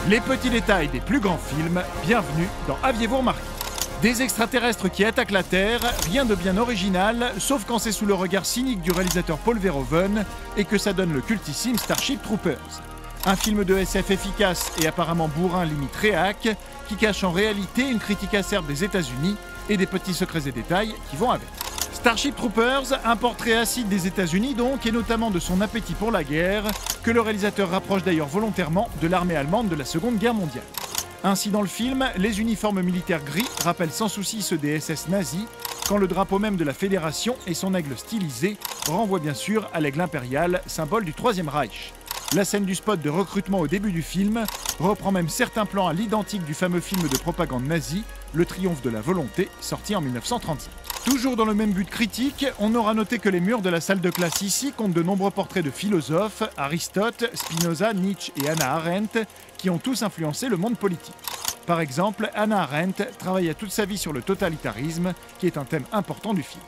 Les petits détails des plus grands films, bienvenue dans Aviez-vous remarqué ? Des extraterrestres qui attaquent la Terre, rien de bien original, sauf quand c'est sous le regard cynique du réalisateur Paul Verhoeven et que ça donne le cultissime Starship Troopers. Un film de SF efficace et apparemment bourrin limite réac, qui cache en réalité une critique acerbe des États-Unis et des petits secrets et détails qui vont avec. Starship Troopers, un portrait acide des États-Unis donc, et notamment de son appétit pour la guerre, que le réalisateur rapproche d'ailleurs volontairement de l'armée allemande de la Seconde Guerre mondiale. Ainsi dans le film, les uniformes militaires gris rappellent sans souci ceux des SS nazis, quand le drapeau même de la Fédération et son aigle stylisé renvoient bien sûr à l'aigle impérial, symbole du Troisième Reich. La scène du spot de recrutement au début du film reprend même certains plans à l'identique du fameux film de propagande nazi, Le Triomphe de la Volonté, sorti en 1935. Toujours dans le même but critique, on aura noté que les murs de la salle de classe ici comptent de nombreux portraits de philosophes, Aristote, Spinoza, Nietzsche et Hannah Arendt, qui ont tous influencé le monde politique. Par exemple, Hannah Arendt travailla toute sa vie sur le totalitarisme, qui est un thème important du film.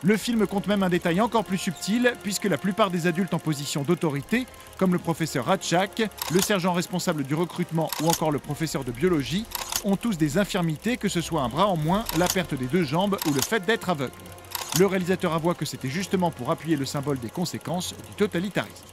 Le film compte même un détail encore plus subtil, puisque la plupart des adultes en position d'autorité, comme le professeur Ratchak, le sergent responsable du recrutement ou encore le professeur de biologie, ont tous des infirmités, que ce soit un bras en moins, la perte des 2 jambes ou le fait d'être aveugle. Le réalisateur avoua que c'était justement pour appuyer le symbole des conséquences du totalitarisme.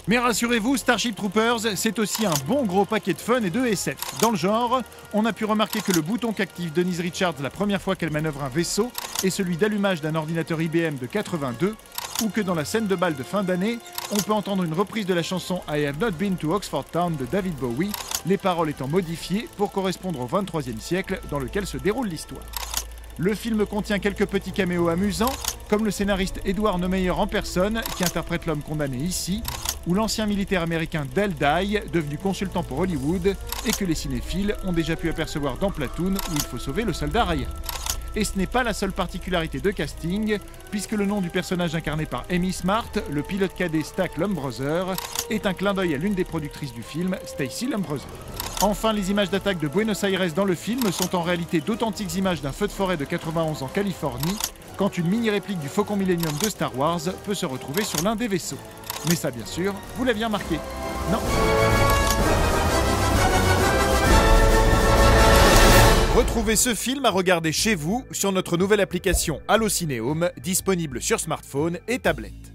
Mais rassurez-vous, Starship Troopers, c'est aussi un bon gros paquet de fun et de SF. Dans le genre, on a pu remarquer que le bouton qu'active Denise Richards la première fois qu'elle manœuvre un vaisseau est celui d'allumage d'un ordinateur IBM de 82, ou que dans la scène de bal de fin d'année, on peut entendre une reprise de la chanson I Have Not Been to Oxford Town de David Bowie, les paroles étant modifiées pour correspondre au XXIIIe siècle dans lequel se déroule l'histoire. Le film contient quelques petits caméos amusants, comme le scénariste Edward Neumeyer en personne, qui interprète l'homme condamné ici, ou l'ancien militaire américain Dale Dye, devenu consultant pour Hollywood, et que les cinéphiles ont déjà pu apercevoir dans Platoon, où il faut sauver le soldat Ryan. Et ce n'est pas la seule particularité de casting, puisque le nom du personnage incarné par Amy Smart, le pilote cadet Stack Lumbroser, est un clin d'œil à l'une des productrices du film, Stacy Lumbroser. Enfin, les images d'attaque de Buenos Aires dans le film sont en réalité d'authentiques images d'un feu de forêt de 91 en Californie, quand une mini-réplique du Faucon Millenium de Star Wars peut se retrouver sur l'un des vaisseaux. Mais ça, bien sûr, vous l'aviez remarqué. Non. Retrouvez ce film à regarder chez vous sur notre nouvelle application Allocinéum, disponible sur smartphone et tablette.